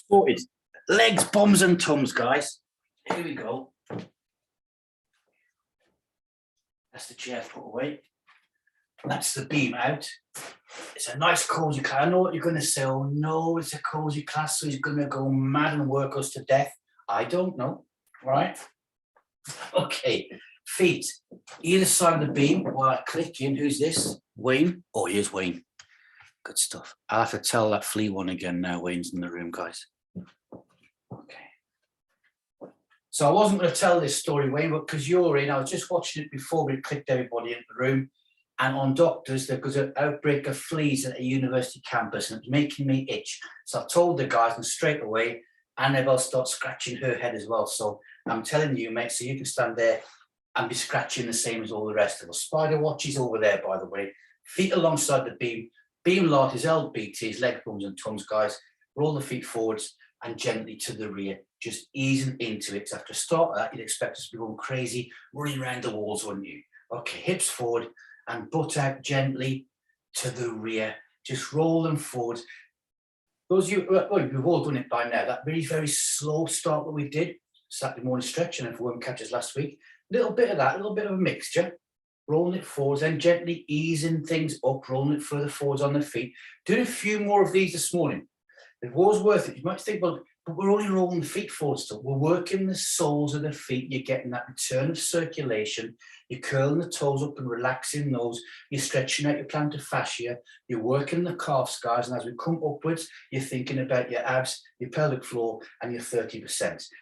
Sorted. Legs, bombs and tums, guys. Here we go. That's the chair put away. That's the beam out. It's a nice cozy class. I know what you're going to say. Oh no, it's a cozy class, so he's going to go mad and work us to death. I don't know, right? Okay, feet either side of the beam while I click in. Who's this? Wayne? Oh, here's Wayne. Good stuff. I'll have to tell that flea one again now. Wayne's in the room, guys. Okay. So I wasn't going to tell this story, Wayne, but because you're in, I was just watching it before we clicked everybody into the room. And on Doctors, there was an outbreak of fleas at a university campus, and it was making me itch. So I told the guys, and straight away, Annabelle started scratching her head as well. So I'm telling you, mate, so you can stand there and be scratching the same as all the rest of us. Spider watches over there, by the way. Feet alongside the beam. Beamlates, Lbt'S, leg bums and tums, guys. Roll the feet forwards and gently to the rear, just easing into it. So after a start of that, you'd expect us to be going crazy, running around the walls, wouldn't you? Okay, hips forward and butt out gently to the rear. Just roll them forward. Those of you, well, we've all done it by now. That really very slow start that we did, Saturday morning stretch, and if we weren't catches last week, a little bit of that, a little bit of a mixture. Rolling it forwards, then gently easing things up, rolling it further forwards on the feet. Doing a few more of these this morning. It was worth it. You might think, well, but we're only rolling the feet forward still. We're working the soles of the feet. You're getting that return of circulation. You're curling the toes up and relaxing those. You're stretching out your plantar fascia. You're working the calves, guys. And as we come upwards, you're thinking about your abs, your pelvic floor, and your 30%.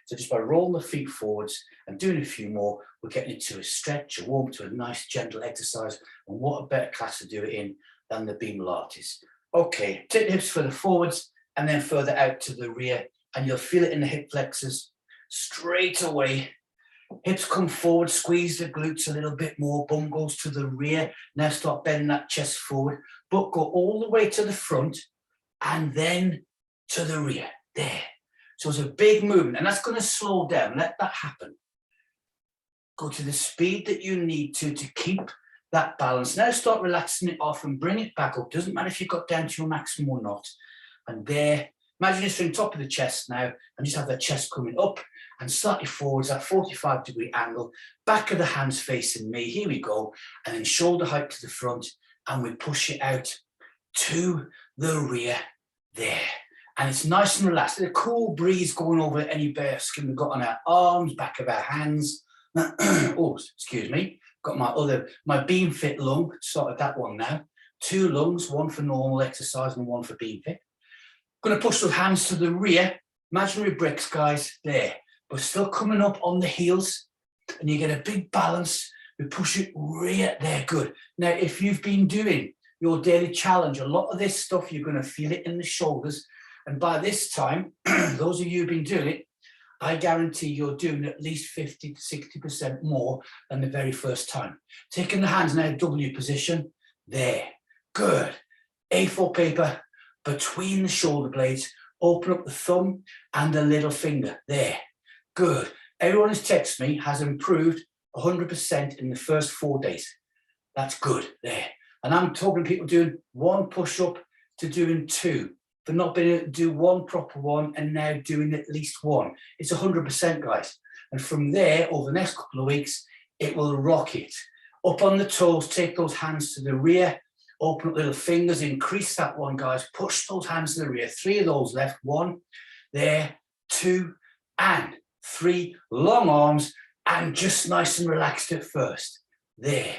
So just by rolling the feet forwards and doing a few more, we're getting into a stretch, a warm to a nice, gentle exercise. And what a better class to do it in than the Beamlates. Okay, take the hips further forwards and then further out to the rear. And you'll feel it in the hip flexors straight away. Hips come forward, squeeze the glutes a little bit more, bum goes to the rear. Now start bending that chest forward, but go all the way to the front and then to the rear, there. So it's a big movement, and that's going to slow down. Let that happen. Go to the speed that you need to keep that balance. Now start relaxing it off and bring it back up. Doesn't matter if you got down to your maximum or not. And there, imagine it's from top of the chest now, and just have that chest coming up and slightly forwards, that 45-degree angle, back of the hands facing me. Here we go. And then shoulder height to the front, and we push it out to the rear there. And it's nice and relaxed. There's a cool breeze going over any bare skin we've got on our arms, back of our hands. Oh, excuse me. Got my Beam Fit lung, sorted that one now. 2 lungs, one for normal exercise and one for Beam Fit. Going to push those hands to the rear, imaginary bricks, guys, there. But still coming up on the heels, and you get a big balance. We push it rear there, good. Now, if you've been doing your daily challenge, a lot of this stuff, you're going to feel it in the shoulders. And by this time, those of you who've been doing it, I guarantee you're doing at least 50 to 60% more than the very first time. Taking the hands now, W position, there, good. A4 paper, between the shoulder blades, open up the thumb and the little finger, there, good. Everyone who's texted me has improved 100% in the first 4 days. That's good, there. And I'm talking to people doing 1 push-up to doing 2, for not being able to do 1 proper one and now doing at least 1. It's 100%, guys. And from there, over the next couple of weeks, it will rock it. Up on the toes, take those hands to the rear, open up little fingers, increase that one, guys. Push those hands to the rear. 3 of those left. 1, there, 2, and 3. Long arms, and just nice and relaxed at first. There.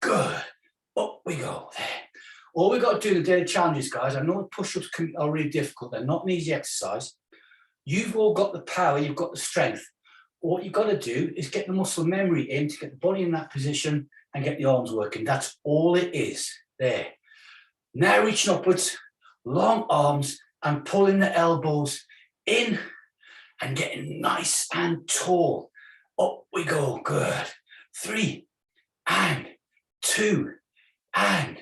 Good. Up we go. There. All we got to do in the daily challenges, guys, I know the push-ups are really difficult. They're not an easy exercise. You've all got the power. You've got the strength. What you've got to do is get the muscle memory in to get the body in that position and get the arms working. That's all it is. There. Now reaching upwards, long arms and pulling the elbows in and getting nice and tall. Up we go. Good. 3 and 2 and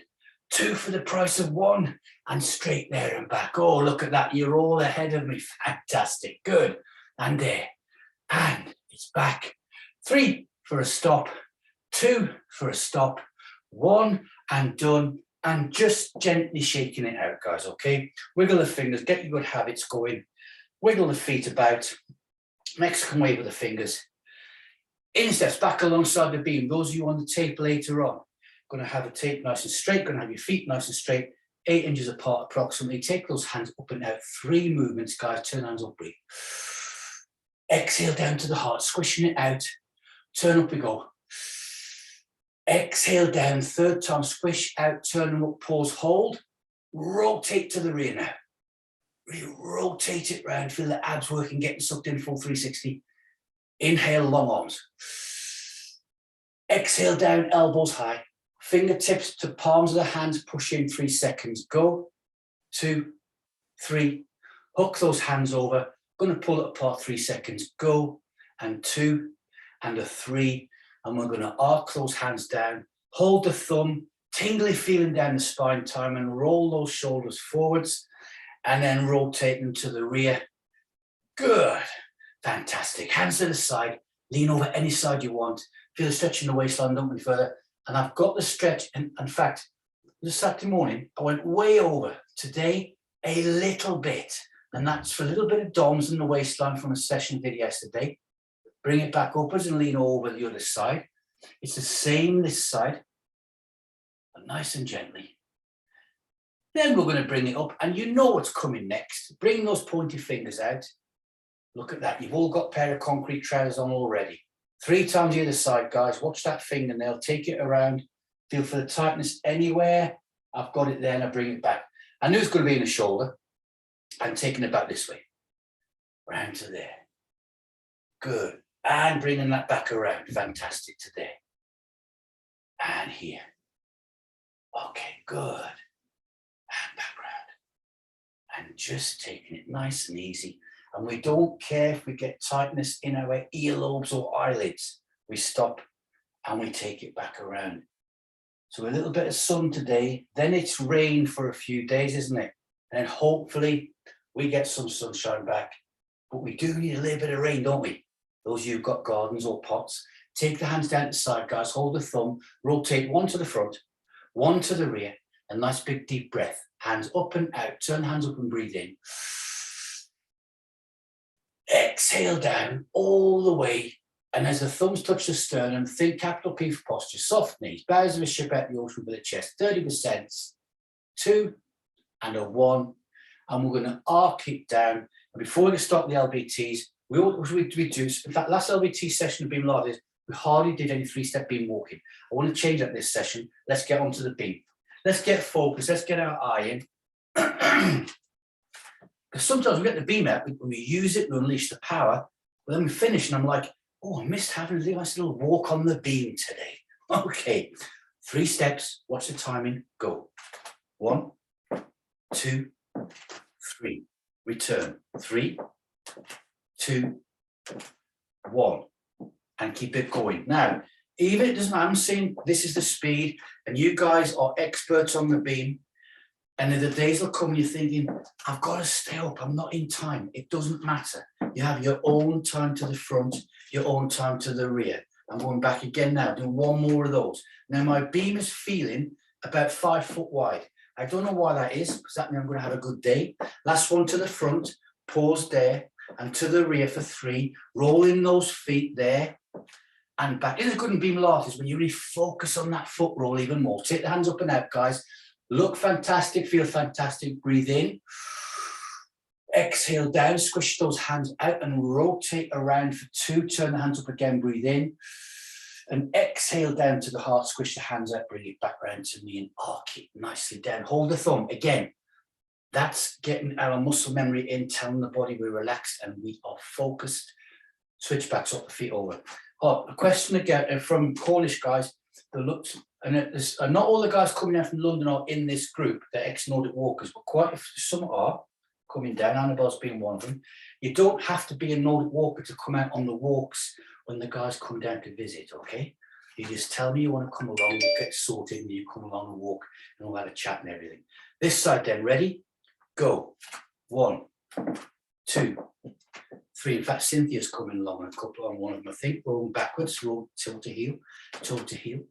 2 for the price of 1 and straight there and back. Oh, look at that. You're all ahead of me. Fantastic. Good. And there. And it's back. 3 for a stop. 2 for a stop. 1 and done. And just gently shaking it out, guys, okay? Wiggle the fingers, get your good habits going. Wiggle the feet about, Mexican wave with the fingers. In steps back alongside the beam. Those of you on the tape later on, going to have a tape nice and straight, going to have your feet nice and straight, 8 inches apart approximately. Take those hands up and out. 3 movements, guys. Turn hands up, breathe. Exhale down to the heart, squishing it out. Turn up we go. Exhale down, 3rd time, squish out, turn them up, pause, hold. Rotate to the rear now. Really rotate it round, feel the abs working, getting sucked in, full 360. Inhale, long arms. Exhale down, elbows high. Fingertips to palms of the hands, push in 3 seconds. Go, 2, 3. Hook those hands over. Going to pull it apart, 3 seconds. Go, and 2, and a 3. And we're going to arc those hands down. Hold the thumb, tingly feeling down the spine time, and roll those shoulders forwards, and then rotate them to the rear. Good. Fantastic. Hands to the side. Lean over any side you want. Feel the stretch in the waistline, don't go any further. And I've got the stretch. And in fact, this Saturday morning, I went way over. Today, a little bit. And that's for a little bit of DOMs in the waistline from a session video yesterday. Bring it back upwards and lean over the other side. It's the same this side, but nice and gently. Then we're going to bring it up, and you know what's coming next. Bring those pointy fingers out. Look at that. You've all got a pair of concrete trousers on already. 3 times the other side, guys. Watch that fingernail. Take it around. Feel for the tightness anywhere. I've got it there, and I bring it back. I knew it's going to be in the shoulder. I'm taking it back this way. Round to there. Good. And bringing that back around. Fantastic to there. And here. Okay, good. And back round. And just taking it nice and easy. And we don't care if we get tightness in our earlobes or eyelids. We stop and we take it back around. So a little bit of sun today, then it's rain for a few days, isn't it? And then hopefully we get some sunshine back. But we do need a little bit of rain, don't we? Those of you who've got gardens or pots, take the hands down to the side, guys, hold the thumb, rotate 1 to the front, 1 to the rear, a nice big deep breath. Hands up and out, turn hands up and breathe in. Exhale down all the way, and as the thumbs touch the sternum, think capital P for posture, soft knees, bows of a ship at the ocean with the chest, 30%, 2, and a 1, and we're going to arc it down. And before we start the Lbt'S, we reduce. In fact, last LBT session of Beamlates, we hardly did any 3-step beam walking. I want to change that this session. Let's get onto the beam. Let's get focused. Let's get our eye in. Because sometimes we get the beam out, when we use it, we unleash the power, but then we finish and I'm like, oh, I missed having a nice little walk on the beam today. Okay, 3 steps. Watch the timing. Go. 1, 2, 3. Return. 3, 2, 1, and keep it going. Now, even it doesn't matter, I'm saying this is the speed, and you guys are experts on the beam, and then the days will come you're thinking, I've got to stay up, I'm not in time. It doesn't matter. You have your own time to the front, your own time to the rear. I'm going back again now, doing 1 more of those. Now, my beam is feeling about 5 foot wide. I don't know why that is, because that means I'm going to have a good day. Last one to the front, pause there, and to the rear for 3, rolling those feet there and back. It's good in Beamlates when you really focus on that foot roll even more. Take the hands up and out, guys. Look fantastic, feel fantastic. Breathe in. Exhale down, squish those hands out and rotate around for 2. Turn the hands up again, breathe in. And exhale down to the heart, squish the hands out, bring it back round to me and arc it nicely down. Hold the thumb again. That's getting our muscle memory in, telling the body we're relaxed and we are focused. Switch back, up the feet over. Oh, a question again from Cornish guys. And not all the guys coming down from London are in this group. They're ex-Nordic walkers, but quite some are coming down. Annabelle's being one of them. You don't have to be a Nordic walker to come out on the walks when the guys come down to visit, okay? You just tell me you want to come along, you get sorted, and you come along and walk, and we'll have a chat and everything. This side then, ready? Go. 1, 2, 3. In fact, Cynthia's coming along and a couple on one of them. I think rolling backwards, roll, toe to heel, toe to heel,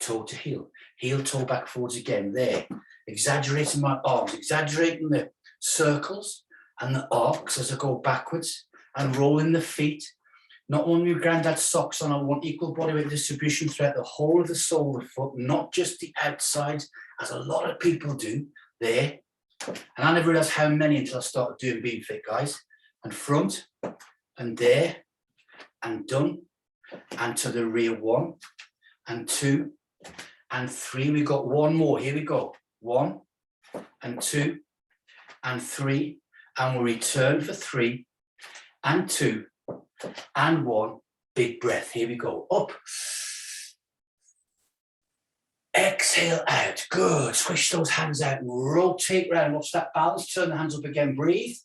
toe to heel, heel, toe back forwards again. There. Exaggerating my arms, exaggerating the circles and the arcs as I go backwards and rolling the feet. Not only with granddad's socks on, I want equal body weight distribution throughout the whole of the sole of the foot, not just the outside, as a lot of people do. There. And I never realised how many until I started doing beam fit, guys. And front, and there, and done. And to the rear, 1, and 2, and 3. We got one more. Here we go. 1, and 2, and 3. And we'll return for 3, and 2, and 1. Big breath. Here we go. Up. Exhale out. Good. Squish those hands out. Rotate round. Watch that balance. Turn the hands up again. Breathe.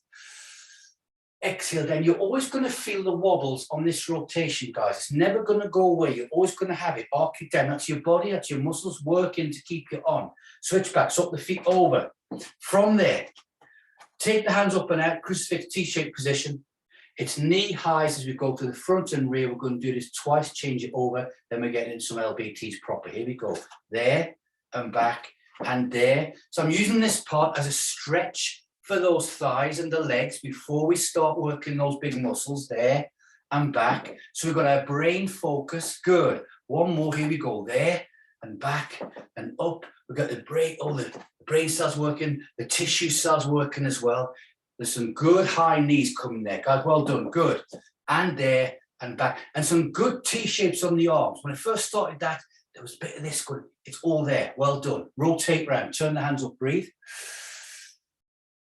Exhale down. You're always going to feel the wobbles on this rotation, guys. It's never going to go away. You're always going to have it. Arc it down. That's your body. That's your muscles working to keep you on. Switch back. Swap the feet over. From there, take the hands up and out. Crucifix T-shaped position. It's knee highs as we go to the front and rear. We're going to do this twice, change it over. Then we're getting into some Lbt'S proper. Here we go. There and back and there. So I'm using this part as a stretch for those thighs and the legs before we start working those big muscles. There and back. So we've got our brain focus. Good. One more. Here we go. There and back and up. We've got the brain, the brain cells working, the tissue cells working as well. There's some good high knees coming there, guys. Well done, good. And there and back. And some good T-shapes on the arms. When I first started that, there was a bit of this good. It's all there. Well done. Rotate round. Turn the hands up. Breathe.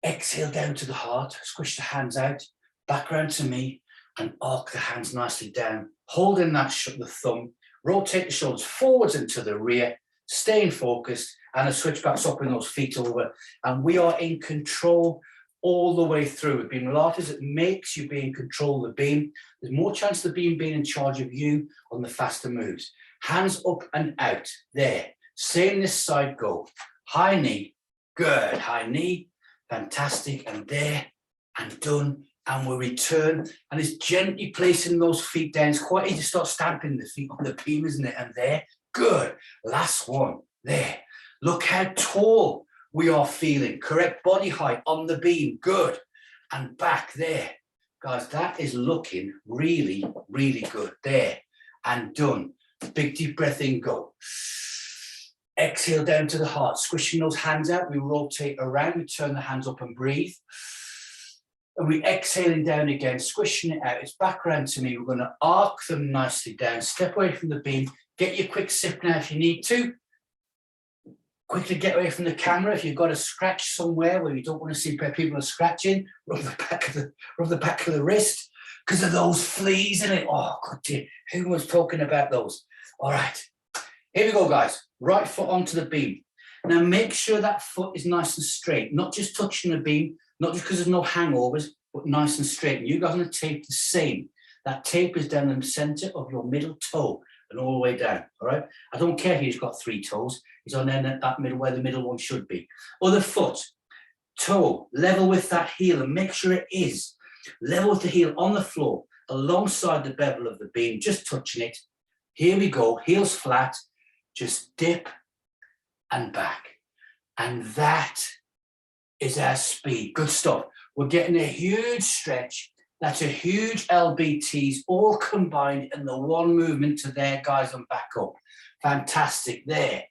Exhale down to the heart. Squish the hands out. Back round to me. And arc the hands nicely down. Holding that the thumb. Rotate the shoulders forwards and to the rear. Staying focused. And a switch back, swapping those feet over. And we are in control all the way through. With Beamlates, it makes you be in control of the beam. There's more chance of the beam being in charge of you on the faster moves. Hands up and out. There. Same this side, go. High knee. Good. High knee. Fantastic. And there. And done. And we'll return. And it's gently placing those feet down. It's quite easy to start stamping the feet on the beam, isn't it? And there. Good. Last one. There. Look how tall we are feeling. Correct body height on the beam. Good. And back there. Guys, that is looking really, really good. There. And done. Big deep breath in, go. Exhale down to the heart. Squishing those hands out. We rotate around. We turn the hands up and breathe. And we exhaling down again, squishing it out. It's back around to me. We're going to arc them nicely down. Step away from the beam. Get your quick sip now if you need to. Quickly get away from the camera. If you've got a scratch somewhere where you don't want to see where people are scratching, rub the back of the wrist because of those fleas in it. Oh, God dear. Who was talking about those? All right. Here we go, guys. Right foot onto the beam. Now make sure that foot is nice and straight, not just touching the beam, not just because there's no hangovers, but nice and straight. And you guys are going to tape the same. That tape is down in the center of your middle toe and all the way down. All right. I don't care if he's got 3 toes. He's on there that middle where the middle one should be. Other foot, toe, level with that heel and make sure it is level with the heel on the floor alongside the bevel of the beam, just touching it. Here we go. Heels flat. Just dip and back. And that is our speed. Good stuff. We're getting a huge stretch. That's a huge Lbt'S all combined in the one movement to there, guys, and back up. Fantastic. There.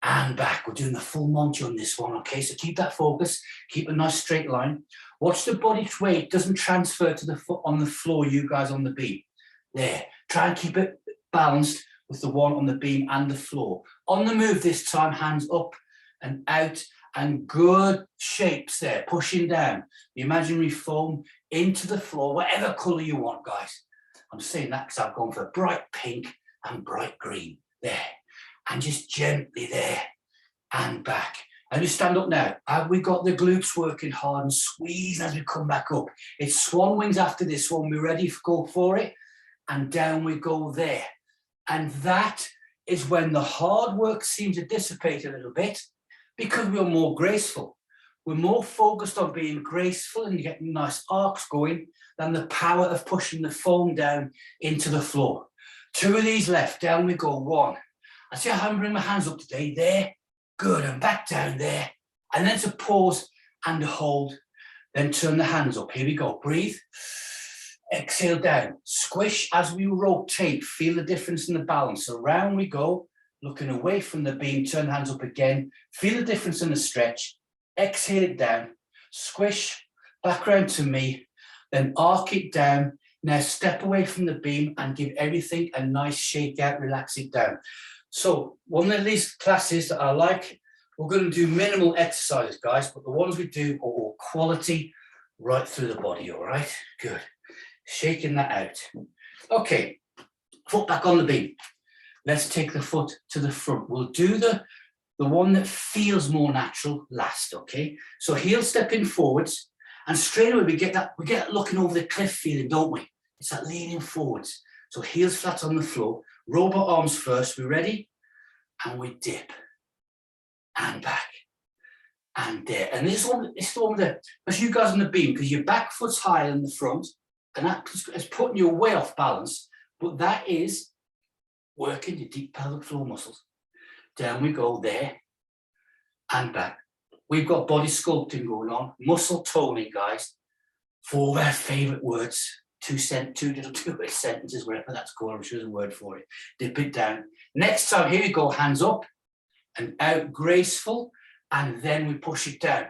And back. We're doing the full Monty on this one, okay? So keep that focus. Keep a nice straight line. Watch the body weight doesn't transfer to the foot on the floor, you guys on the beam. There. Try and keep it balanced with the one on the beam and the floor. On the move this time, hands up and out and good shapes there, pushing down. The imaginary foam into the floor, whatever colour you want, guys. I'm saying that because I've gone for bright pink and bright green. There. And just gently there and back. And you stand up now. Have we got the glutes working hard and squeeze as we come back up? It's swan wings after this one. We're ready to go for it. And down we go there. And that is when the hard work seems to dissipate a little bit because we're more graceful. We're more focused on being graceful and getting nice arcs going than the power of pushing the foam down into the floor. 2 of these left. Down we go. 1. I see how I'm bringing my hands up today. There. Good. And back down there. And then to pause and hold. Then turn the hands up. Here we go. Breathe. Exhale down. Squish as we rotate. Feel the difference in the balance. Around we go. Looking away from the beam. Turn the hands up again. Feel the difference in the stretch. Exhale it down. Squish. Back around to me. Then arc it down. Now step away from the beam and give everything a nice shake out. Relax it down. So one of these classes that I like, we're going to do minimal exercises, guys, but the ones we do are all quality right through the body, all right? Good. Shaking that out. Okay, foot back on the beam. Let's take the foot to the front. We'll do the one that feels more natural last, okay? So heel stepping forwards, and straight away we get that looking over the cliff feeling, don't we? It's that leaning forwards. So heels flat on the floor, robot arms first. We ready? And we dip. And back. And there. And this one, it's the one that, as you guys on the beam, because your back foot's higher than the front, and that is putting you way off balance, but that is working your deep pelvic floor muscles. Down we go there and back. We've got body sculpting going on, muscle toning, guys. 4 of our favourite words, two little sentences, wherever that's called. I'm sure there's a word for it. Dip it down. Next time, here we go, hands up and out, graceful, and then we push it down.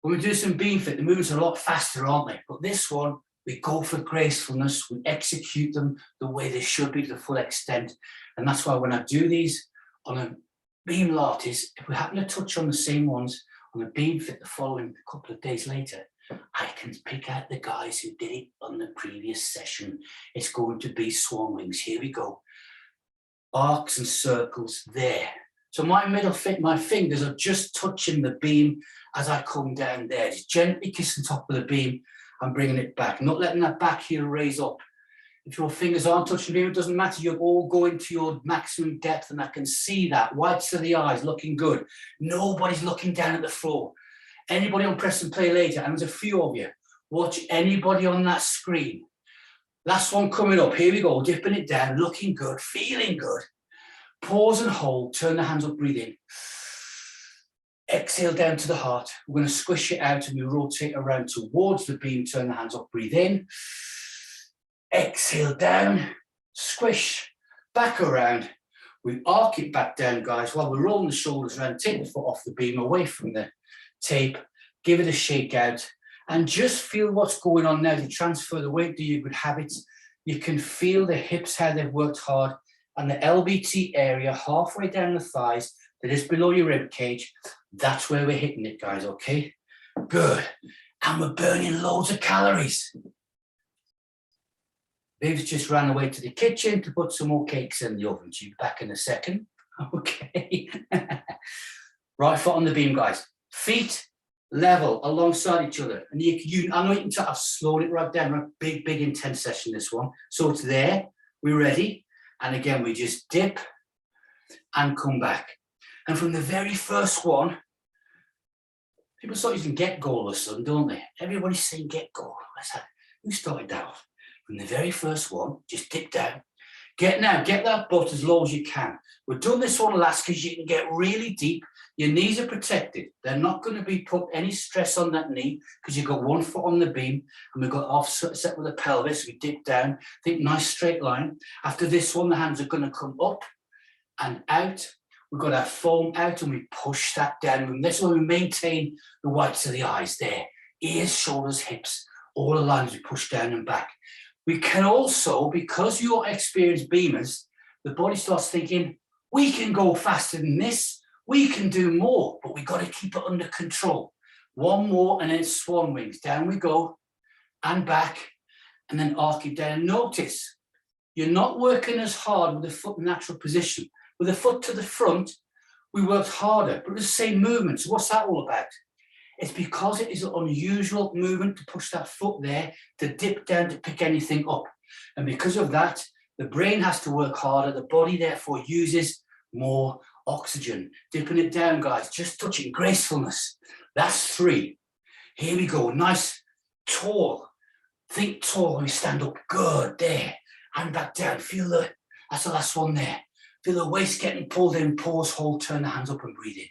When we do some beam fit, the movements are a lot faster, aren't they? But this one, we go for gracefulness, we execute them the way they should be to the full extent. And that's why when I do these on a Beamlates, if we happen to touch on the same ones on a beam fit the following couple of days later, I can pick out the guys who did it on the previous session. It's going to be swan wings. Here we go. Arcs and circles there. So my my fingers are just touching the beam as I come down there. Just gently kissing top of the beam and bringing it back. Not letting that back heel raise up. If your fingers aren't touching the beam, it doesn't matter. You're all going to your maximum depth, and I can see that. Whites of the eyes looking good. Nobody's looking down at the floor. Anybody on press and play later, and there's a few of you, watch anybody on that screen. Last one coming up. Here we go. Dipping it down, looking good, feeling good. Pause and hold. Turn the hands up, breathe in. Exhale down to the heart. We're going to squish it out and we rotate around towards the beam. Turn the hands up, breathe in. Exhale down, squish, back around. We arc it back down, guys, while we're rolling the shoulders around. Take the foot off the beam, away from the tape. Give it a shake out and just feel what's going on now. To transfer the weight, do your good habits. You can feel the hips, how they've worked hard, and the LBT area halfway down the thighs that is below your rib cage. That's where we're hitting it, guys, okay? Good. And we're burning loads of calories. Viv's just ran away to the kitchen to put some more cakes in the oven. She'll be back in a second. Okay. Right foot on the beam, guys. Feet level alongside each other. And I know you can tell I've slowed it right down. A big, intense session, this one. So it's there. We're ready. And again, we just dip and come back. And from the very first one, people start using get go all of a sudden, don't they? Everybody's saying get go. Who started that off? From the very first one, just dip down. Get that butt as low as you can. We've done this one last because you can get really deep. Your knees are protected. They're not going to be put any stress on that knee because you've got one foot on the beam and we've got offset with the pelvis. We dip down, think nice straight line. After this one, the hands are going to come up and out. We've got our foam out and we push that down. And this one, we maintain the whites of the eyes there. Ears, shoulders, hips, all the lines we push down and back. We can also, because you're experienced beamers, the body starts thinking, we can go faster than this, we can do more, but we've got to keep it under control. One more and then it's swan wings. Down we go and back and then arc it down. Notice, you're not working as hard with the foot in natural position. With the foot to the front, we worked harder, but it's the same movement. So what's that all about? It's because it is an unusual movement to push that foot there, to dip down, to pick anything up. And because of that, the brain has to work harder. The body, therefore, uses more oxygen. Dipping it down, guys, just touching gracefulness. That's 3. Here we go. Nice, tall. Think tall when we stand up. Good, there. And back down. Feel that's the last one there. Feel the waist getting pulled in. Pause, hold, turn the hands up and breathe in.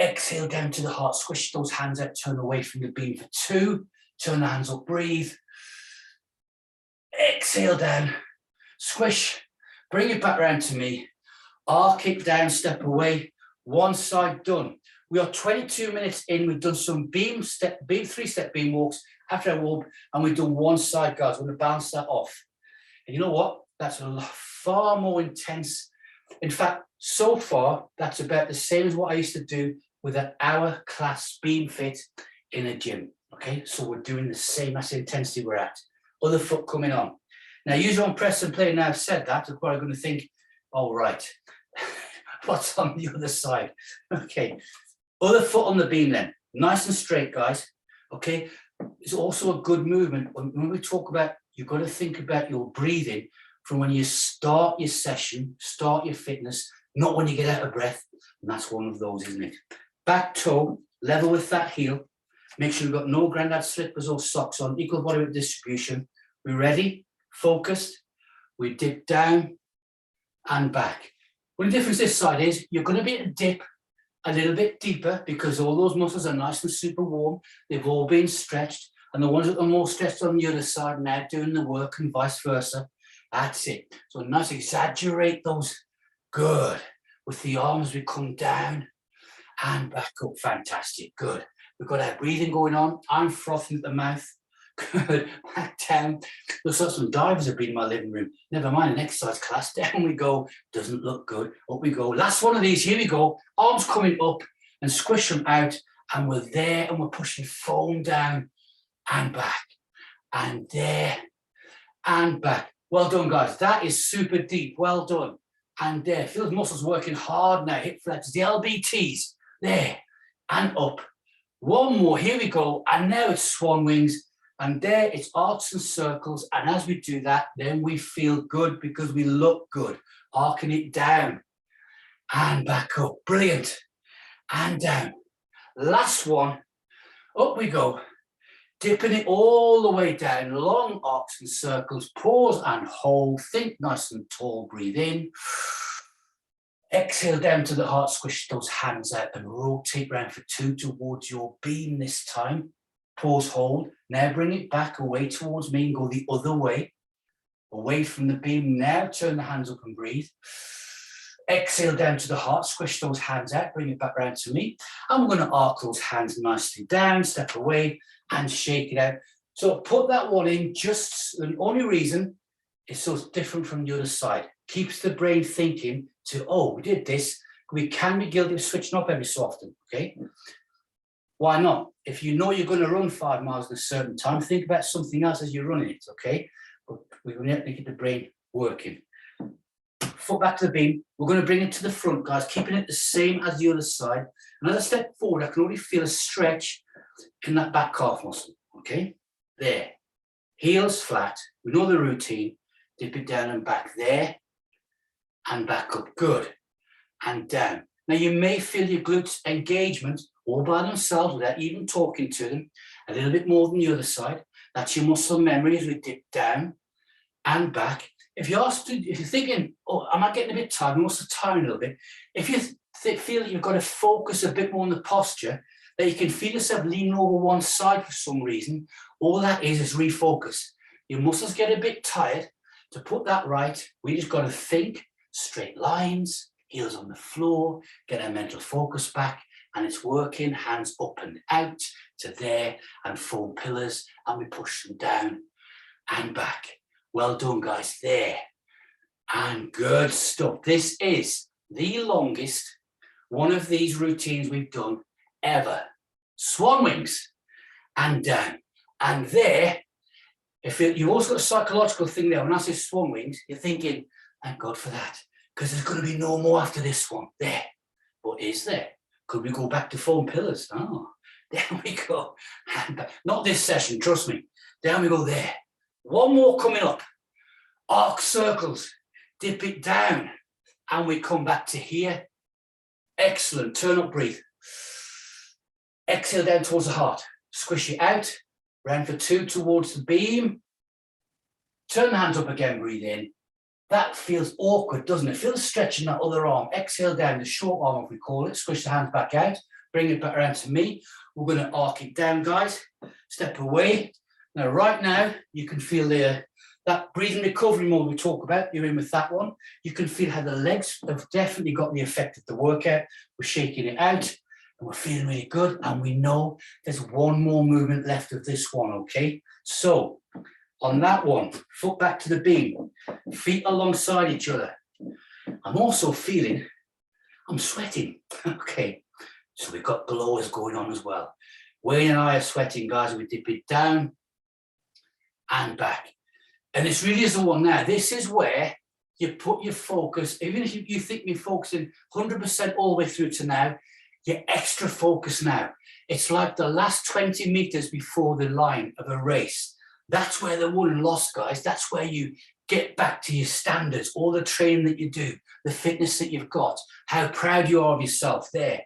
Exhale down to the heart, squish those hands out, turn away from the beam for 2, turn the hands up, breathe. Exhale down, squish, bring it back around to me. Arc it down, step away, one side done. We are 22 minutes in, we've done some beam 3-step beam walks after I walk, and we've done one side, guys. We're gonna bounce that off. And you know what? That's far more intense. In fact, so far, that's about the same as what I used to do with an hour class beam fit in a gym, okay? So we're doing the same, that's the intensity we're at. Other foot coming on. Now, usually on press and play, now I've said that, you're probably gonna think, oh, right, what's on the other side? Okay, other foot on the beam then, nice and straight, guys, okay? It's also a good movement. When we talk about, you've got to think about your breathing from when you start your session, start your fitness, not when you get out of breath, and that's one of those, isn't it? Back toe, level with that heel. Make sure you've got no granddad slippers or socks on, equal body weight distribution. We're ready, focused. We dip down and back. Well, the difference this side is you're going to be at a dip a little bit deeper because all those muscles are nice and super warm. They've all been stretched, and the ones that are more stretched on the other side now doing the work and vice versa. That's it. So nice, exaggerate those. Good. With the arms, we come down and back up. Fantastic. Good. We've got our breathing going on. I'm frothing at the mouth. Good. Back down. Looks like some divers have been in my living room. Never mind an exercise class. Down we go. Doesn't look good. Up we go. Last one of these. Here we go. Arms coming up and squish them out. And we're there and we're pushing foam down and back. And there and back. Well done, guys. That is super deep. Well done. And there. Feel the muscles working hard now. Hip flexors. The Lbt'S. There. And up. One more. Here we go. And now it's swan wings. And there it's arcs and circles. And as we do that, then we feel good because we look good. Arcing it down and back up. Brilliant. And down. Last one. Up we go. Dipping it all the way down. Long arcs and circles. Pause and hold. Think nice and tall. Breathe in. Exhale down to the heart. Squish those hands out and rotate round for 2 towards your beam this time. Pause, hold. Now bring it back away towards me and go the other way. Away from the beam. Now turn the hands up and breathe. Exhale down to the heart. Squish those hands out. Bring it back round to me. And we're going to arc those hands nicely down. Step away and shake it out. So put that one in. Just the only reason it's so different from the other side. Keeps the brain thinking to, oh, we did this. We can be guilty of switching up every so often. Okay. Why not? If you know you're going to run 5 miles at a certain time, think about something else as you're running it, okay? But we're going to get the brain working. Foot back to the beam. We're going to bring it to the front, guys, keeping it the same as the other side. And as I step forward, I can already feel a stretch in that back calf muscle, okay? There. Heels flat. We know the routine. Dip it down and back there. And back up. Good. And down. Now, you may feel your glutes engagement all by themselves without even talking to them, a little bit more than the other side. That's your muscle memory as we dip down and back. If you're thinking, oh, am I getting a bit tired? Muscle tiring a little bit. If you feel that you've got to focus a bit more on the posture, that you can feel yourself leaning over one side for some reason, all that is refocus. Your muscles get a bit tired. To put that right, we just got to think straight lines, heels on the floor, get our mental focus back, and it's working, hands up and out to there, and foam pillars, and we push them down and back. Well done, guys, there. And good stuff. This is the longest one of these routines we've done ever. Swan wings and down. And there, you've also got a psychological thing there. When I say swan wings, you're thinking, thank God for that, because there's going to be no more after this one. There. But is there? Could we go back to foam pillars? Oh, there we go. Not this session, trust me. Down we go there. One more coming up. Arc circles. Dip it down. And we come back to here. Excellent. Turn up, breathe. Exhale down towards the heart. Squish it out. Round for 2 towards the beam. Turn the hands up again, breathe in. That feels awkward, doesn't it? Feel the stretch in that other arm. Exhale down, the short arm, if we call it. Squish the hands back out. bring it back around to me. We're going to arc it down, guys. Step away. Now, right now, you can feel that breathing recovery mode we talk about. You're in with that one. You can feel how the legs have definitely got the effect of the workout. We're shaking it out, and we're feeling really good. And we know there's one more movement left of this one, okay? So, on that one, foot back to the beam, feet alongside each other. I'm also feeling, I'm sweating, okay? So we've got blowers going on as well. Wayne and I are sweating, guys. We dip it down and back. And this really is the one now. This is where you put your focus, even if you think you're focusing 100% all the way through to now, you're extra focused now. It's like the last 20 meters before the line of a race. That's where the won and lost, guys. That's where you get back to your standards, all the training that you do, the fitness that you've got, how proud you are of yourself there.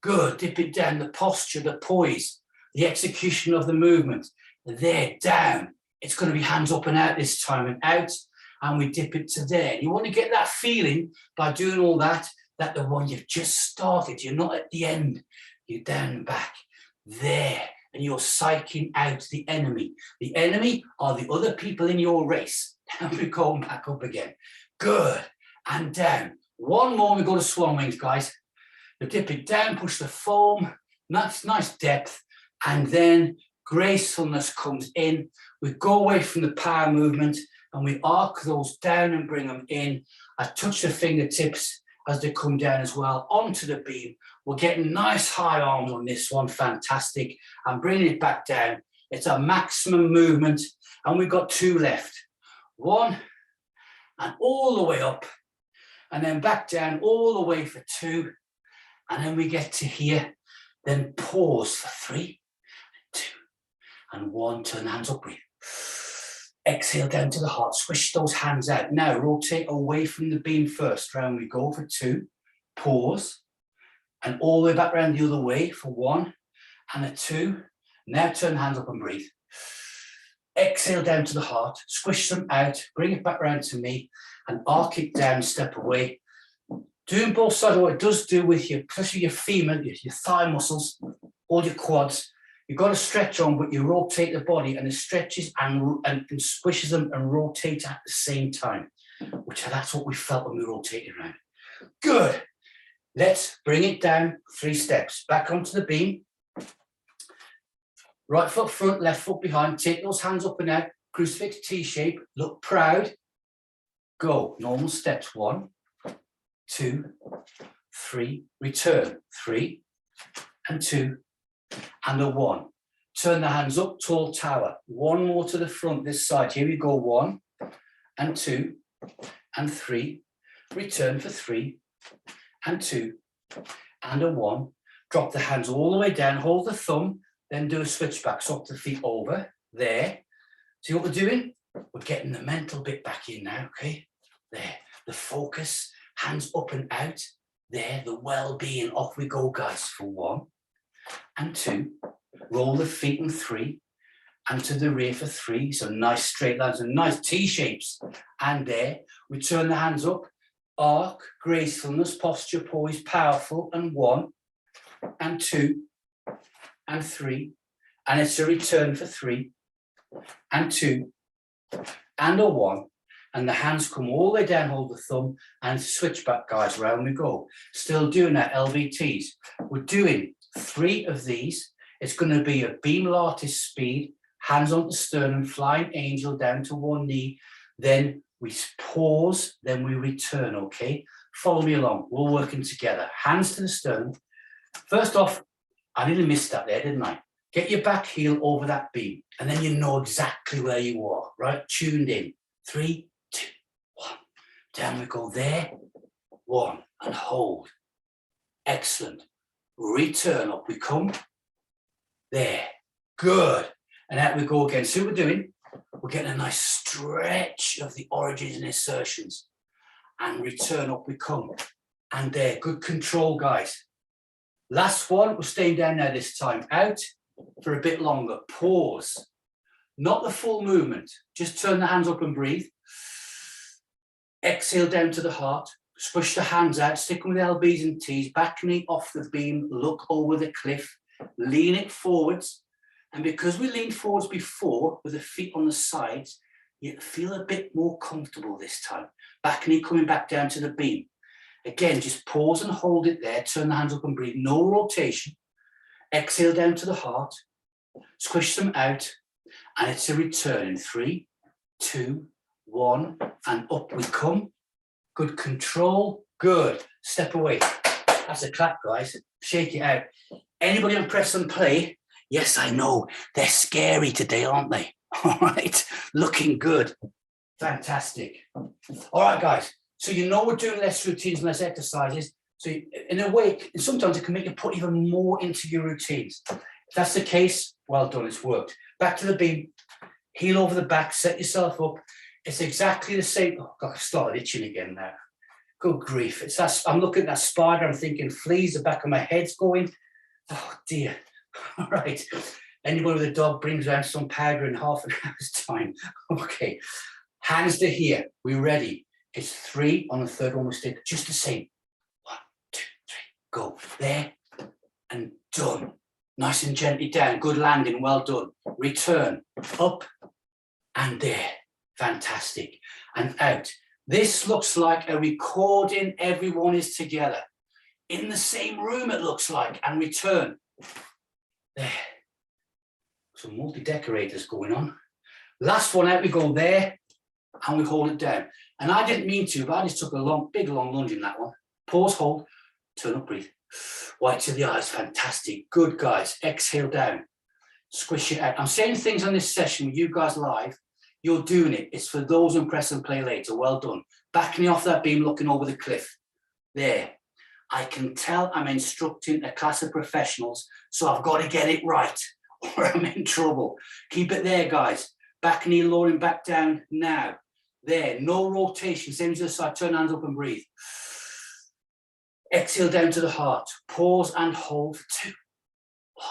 Good, dip it down, the posture, the poise, the execution of the movement. There, down. It's going to be hands up and out this time, and out, and we dip it to there. You want to get that feeling by doing all that the one you've just started, you're not at the end, you're down and back. There, and you're psyching out the enemy. The enemy are the other people in your race. And we're going back up again. Good, and down. One more, we go to swan wings, guys. We dip it down, push the foam, nice depth, and then gracefulness comes in. We go away from the power movement and we arc those down and bring them in. I touch the fingertips as they come down as well onto the beam. We're getting nice high arms on this one, fantastic. I'm bringing it back down. It's a maximum movement, and we've got two left. One, and all the way up, and then back down all the way for two. And then we get to here, then pause for 3, 2, and 1. Turn the hands up, breathe. Exhale down to the heart, swish those hands out. Now rotate away from the beam first. Round we go for 2, pause, and all the way back around the other way for 1 and a 2. Now turn the hands up and breathe. Exhale down to the heart, squish them out, bring it back around to me, and arc it down, step away. Doing both sides, what it does do with you, especially your femur, your thigh muscles, all your quads, you've got to stretch on, but you rotate the body, and it stretches and squishes them and rotates at the same time, which that's what we felt when we rotated around. Good. Let's bring it down 3 steps. Back onto the beam. Right foot front, left foot behind. Take those hands up and out. Crucifix T shape. Look proud. Go. Normal steps. 1, 2, 3. Return. 3 and 2 and a 1. Turn the hands up, tall tower. 1 more to the front this side. Here we go. 1 and 2 and 3. Return for 3 and 2 and a 1. Drop the hands all the way down. Hold the thumb. Then do a switch back. Swap the feet over. There. See what we're doing? We're getting the mental bit back in now. Okay. There. The focus. Hands up and out. There. The well-being. Off we go, guys, for 1 and 2. Roll the feet in 3 and to the rear for 3. So nice straight lines and nice T shapes. And there. We turn the hands up. Arc, gracefulness, posture, poise, powerful. And 1 and 2 and 3. And it's a return for 3 and 2 and a 1. And the hands come all the way down, hold the thumb, and switch back, guys. Round we go. Still doing that Lbt'S. We're doing 3 of these. It's going to be a Beamlates speed, hands on the sternum, flying angel down to 1 knee. Then we pause, then we return, okay? Follow me along. We're working together. Hands to the sternum. First off, I nearly missed that there, didn't I? Get your back heel over that beam, and then you know exactly where you are, right? Tuned in. 3, 2, 1. Down we go there. 1 and hold. Excellent. Return, up we come. There. Good. And out we go again. See what we're doing? We're getting a nice stretch of the origins and insertions. And return, up we come. And there. Good control, guys. Last one. We're staying down now this time. Out for a bit longer. Pause. Not the full movement. Just turn the hands up and breathe. Exhale down to the heart. Squish the hands out, stick them with Lbs and Ts, back knee off the beam, look over the cliff, lean it forwards. And because we leaned forwards before with the feet on the sides, you feel a bit more comfortable this time. Back knee coming back down to the beam. Again, just pause and hold it there, turn the hands up and breathe, no rotation. Exhale down to the heart, squish them out, and it's a return in 3, 2, 1, and up we come. Good control, good. Step away. That's a clap, guys. Shake it out. Anybody on press and play? Yes, I know. They're scary today, aren't they? All right. Looking good. Fantastic. All right, guys. So you know we're doing less routines and less exercises. So in a way, sometimes it can make you put even more into your routines. If that's the case, well done, it's worked. Back to the beam. Heel over the back, set yourself up. It's exactly the same. Oh, God, I started itching again now. Good grief. It's that, I'm looking at that spider, I'm thinking fleas, the back of my head's going. Oh, dear. All right. Anybody with a dog brings around some powder in half an hour's time. Okay. Hands to here. We're ready. It's 3 on the third one. We stick just the same. 1, 2, 3. Go. There and done. Nice and gently down. Good landing. Well done. Return. Up and there. Fantastic. And out. This looks like a recording. Everyone is together. In the same room, it looks like. And return. There. Some multi-decorators going on. Last one out, we go there. And we hold it down. And I didn't mean to, but I just took a big long lunge in that one. Pause, hold. Turn up, breathe. White to the eyes. Fantastic. Good, guys. Exhale down. Squish it out. I'm saying things on this session with you guys live. You're doing it. It's for those who press and play later. Well done. Back me off that beam, looking over the cliff. There. I can tell I'm instructing a class of professionals, so I've got to get it right, or I'm in trouble. Keep it there, guys. Back knee lowering back down now. There. No rotation. Same as the side. Turn hands up and breathe. Exhale down to the heart. Pause and hold for 2, 1.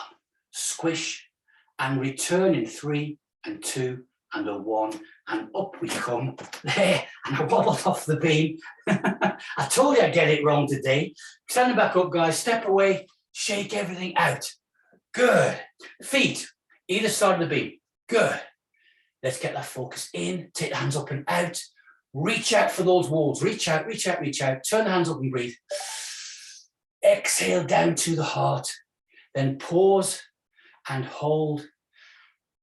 Squish and return in 3 and 2 and a 1, and up we come. There, and I wobbled off the beam. I told you I'd get it wrong today. Standing back up, guys. Step away. Shake everything out. Good. Feet either side of the beam. Good. Let's get that focus in. Take the hands up and out. Reach out for those walls. Reach out, reach out, reach out. Turn the hands up and breathe. Exhale down to the heart. Then pause and hold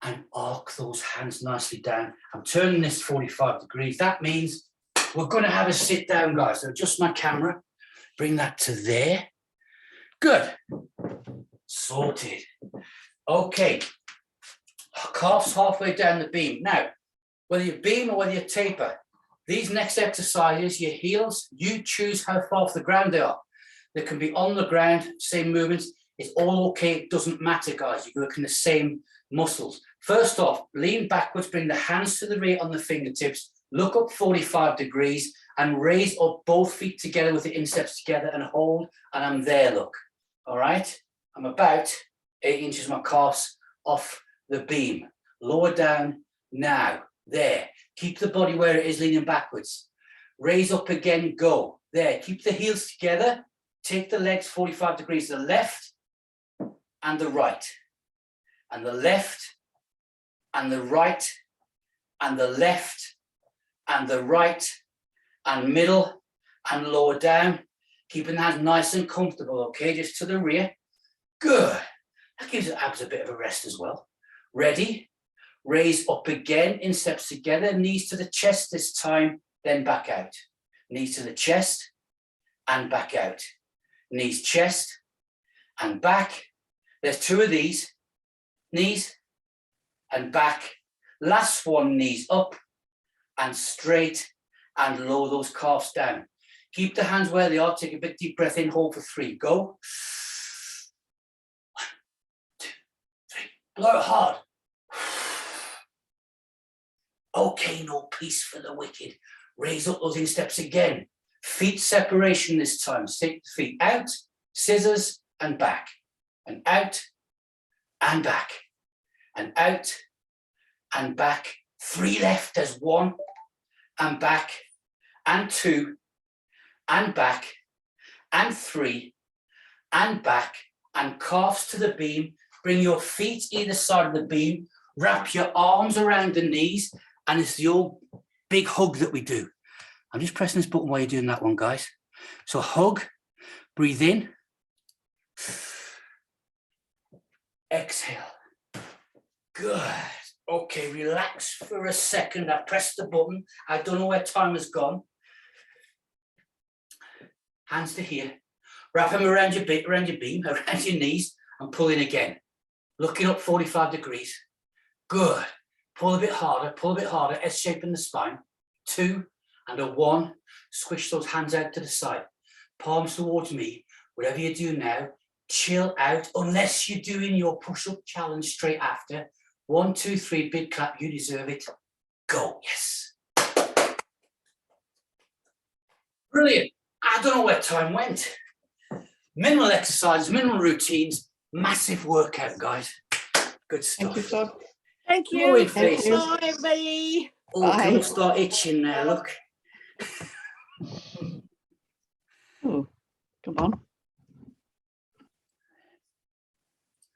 and arc those hands nicely down. I'm turning this 45 degrees. That means we're going to have a sit down, guys. So adjust my camera. Bring that to there. Good. Sorted. Okay. Calves halfway down the beam. Now, whether you beam or whether you taper, these next exercises, your heels, you choose how far off the ground they are. They can be on the ground, same movements. It's all okay. It doesn't matter, guys. You're working the same muscles. First off, lean backwards, bring the hands to the rear on the fingertips, look up 45 degrees and raise up both feet together with the insteps together and hold, and I'm there, look. All right? I'm about 8 inches my calves off the beam. Lower down now. There. Keep the body where it is, leaning backwards. Raise up again, go. There. Keep the heels together. Take the legs 45 degrees to the left and the right. And the left and the right and the left and the right and middle and lower down. Keeping the hands nice and comfortable, okay? Just to the rear. Good. That gives the abs a bit of a rest as well. Ready? Raise up again, insteps together, knees to the chest this time, then back out. Knees to the chest and back out. Knees, chest and back. There's 2 of these. Knees and back. Last one, knees up and straight and lower those calves down. Keep the hands where they are. Take a big deep breath in, hold for 3. Go. 1, 2, 3. Blow it hard. Okay, no peace for the wicked. Raise up those insteps again. Feet separation this time. Take the feet out, scissors and back. And out and back. And out and back. 3 left, there's 1 and back and 2 and back, and 3, and back, and calves to the beam. Bring your feet either side of the beam, wrap your arms around the knees, and it's the old big hug that we do. I'm just pressing this button while you're doing that one, guys. So hug, breathe in, exhale. Good. Okay, relax for a second. I pressed the button. I don't know where time has gone. Hands to here. Wrap them around your beam, around your knees, and pull in again. Looking up 45 degrees. Good. Pull a bit harder, S shape in the spine. 2 and a 1. Squish those hands out to the side. Palms towards me. Whatever you do now, chill out, unless you're doing your push-up challenge straight after. 1, 2, 3, big clap, you deserve it. Go, yes. Brilliant. I don't know where time went. Minimal exercises, minimal routines, massive workout, guys. Good stuff. Thank you, Todd. Thank you. Thank you. Bye, everybody. Oh, can we start itching now, look.